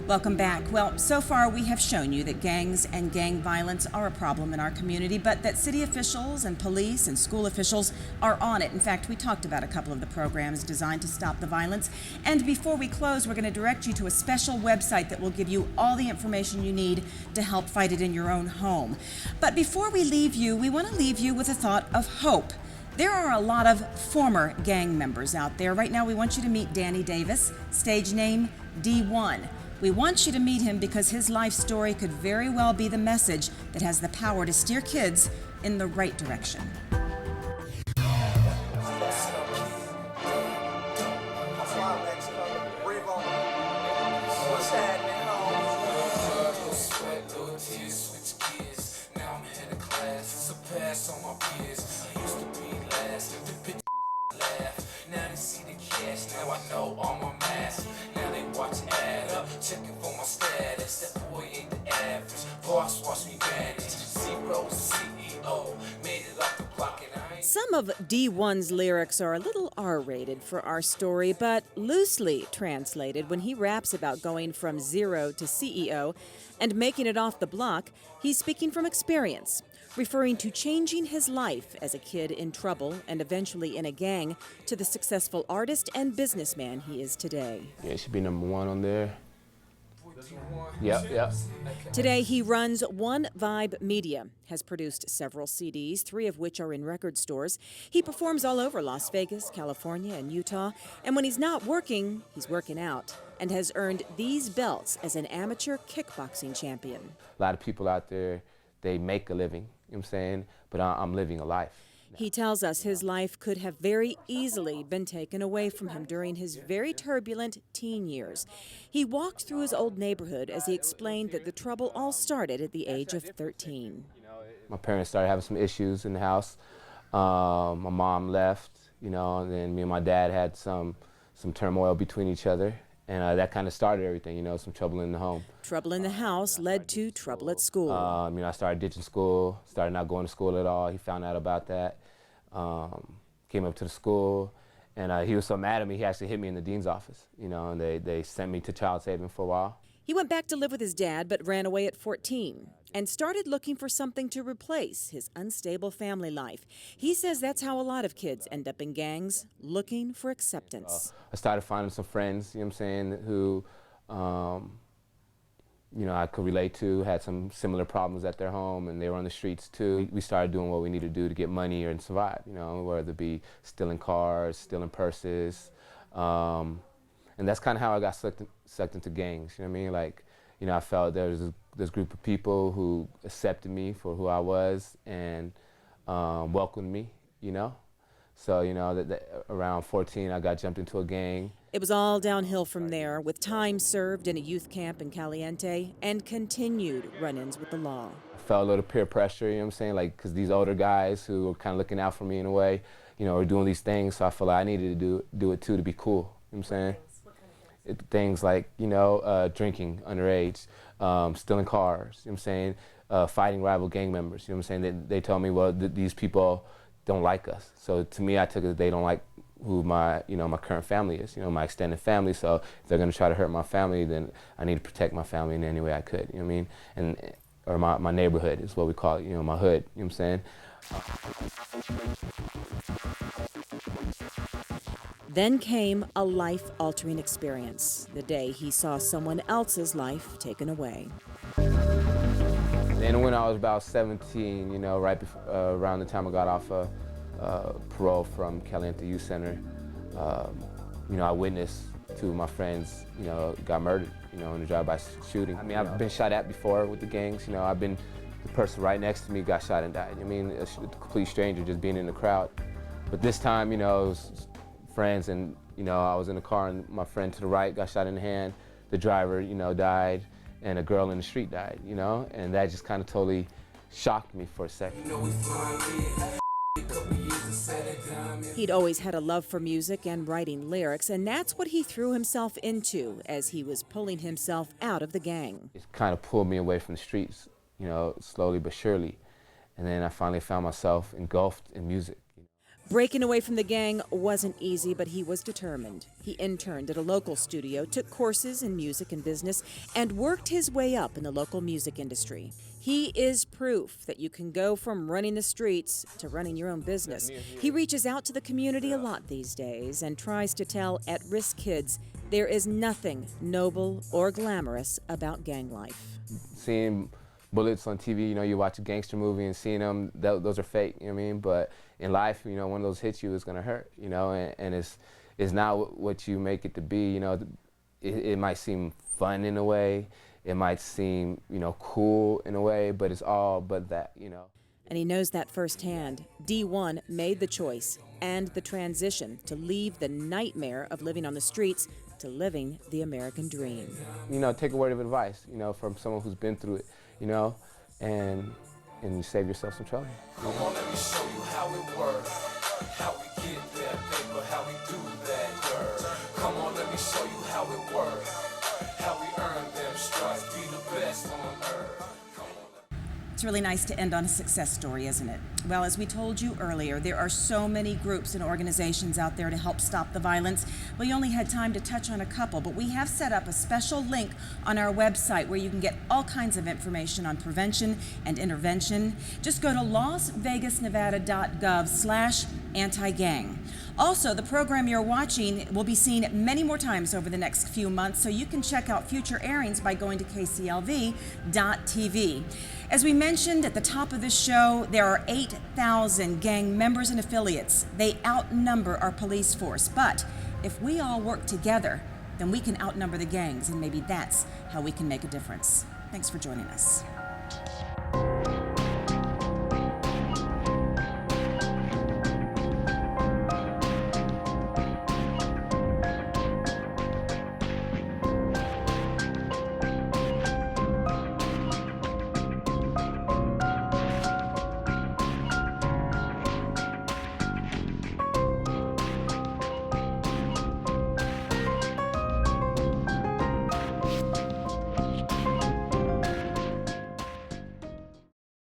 Welcome back. Well, so far we have shown you that gangs and gang violence are a problem in our community, but that city officials and police and school officials are on it. In fact, we talked about a couple of the programs designed to stop the violence. And before we close, we're going to direct you to a special website that will give you all the information you need to help fight it in your own home. But before we leave you, we want to leave you with a thought of hope. There are a lot of former gang members out there. Right now, we want you to meet Danny Davis, stage name D1. We want you to meet him because his life story could very well be the message that has the power to steer kids in the right direction. Checking for my status, that boy ain't the average. Boss watch me manage, zero CEO, made it off the block and I ain't. Some of D1's lyrics are a little R-rated for our story, but loosely translated when he raps about going from zero to CEO and making it off the block, he's speaking from experience, referring to changing his life as a kid in trouble and eventually in a gang to the successful artist and businessman he is today. Yeah, it should be #1 on there. Yep. Today, he runs One Vibe Media, has produced several CDs, 3 of which are in record stores. He performs all over Las Vegas, California, and Utah. And when he's not working, he's working out, and has earned these belts as an amateur kickboxing champion. A lot of people out there, they make a living, you know what I'm saying? But I'm living a life. He tells us his life could have very easily been taken away from him during his very turbulent teen years. He walked through his old neighborhood as he explained that the trouble all started at the age of 13. My parents started having some issues in the house. My mom left, and then me and my dad had some turmoil between each other. And that kind of started everything, some trouble in the home. Trouble in the house led to trouble at school. I started ditching school, started not going to school at all. He found out about that, came up to the school, and he was so mad at me, he actually hit me in the dean's office, and they sent me to child saving for a while. He went back to live with his dad, but ran away at 14 and started looking for something to replace his unstable family life. He says that's how a lot of kids end up in gangs, looking for acceptance. I started finding some friends, who, I could relate to, had some similar problems at their home, and they were on the streets too. We started doing what we needed to do to get money and survive, whether it be stealing cars, stealing purses. And that's kind of how I got sucked into gangs, I felt there was this group of people who accepted me for who I was and welcomed me, So, around 14, I got jumped into a gang. It was all downhill from there, with time served in a youth camp in Caliente and continued run-ins with the law. I felt a little peer pressure, because these older guys who were kind of looking out for me in a way, were doing these things, so I felt like I needed to do it too to be cool, Things like, drinking underage, stealing cars, fighting rival gang members, They told me, well, these people don't like us. So to me, I took it that they don't like who my current family is, my extended family. So if they're going to try to hurt my family, then I need to protect my family in any way I could, or my neighborhood is what we call it, my hood, Then came a life-altering experience, the day he saw someone else's life taken away. And when I was about 17, right before, around the time I got off parole from Caliente Youth Center, I witnessed 2 of my friends, got murdered, in a drive-by shooting. I've been shot at before with the gangs. The person right next to me got shot and died. A complete stranger just being in the crowd. But this time, it was friends, and I was in the car, and my friend to the right got shot in the hand. The driver, died, and a girl in the street died, and that just kind of totally shocked me for a second. He'd always had a love for music and writing lyrics, and that's what he threw himself into as he was pulling himself out of the gang. It kind of pulled me away from the streets, slowly but surely, and then I finally found myself engulfed in music. Breaking away from the gang wasn't easy, but he was determined. He interned at a local studio, took courses in music and business, and worked his way up in the local music industry. He is proof that you can go from running the streets to running your own business. He reaches out to the community a lot these days and tries to tell at-risk kids there is nothing noble or glamorous about gang life. Seeing bullets on TV, you watch a gangster movie and seeing them, those are fake, you know what I mean? But in life, when of those hits you, it's gonna hurt, and it's not what you make it to be, it might seem fun in a way, it might seem, cool in a way, but it's all but that, And he knows that firsthand. D1 made the choice and the transition to leave the nightmare of living on the streets to living the American dream. Take a word of advice, from someone who's been through it, and you save yourself some trouble. Come on, let me show you how it works. How we get that paper, how we do that dirt. Come on, let me show you how it works. How we earn them stripes, be the best on earth. It's really nice to end on a success story, isn't it? Well, as we told you earlier, there are so many groups and organizations out there to help stop the violence. We only had time to touch on a couple, but we have set up a special link on our website where you can get all kinds of information on prevention and intervention. Just go to lasvegasnevada.gov/anti-gang. Also, the program you're watching will be seen many more times over the next few months, so you can check out future airings by going to kclv.tv. As we mentioned at the top of this show, there are 8,000 gang members and affiliates. They outnumber our police force, but if we all work together, then we can outnumber the gangs, and maybe that's how we can make a difference. Thanks for joining us.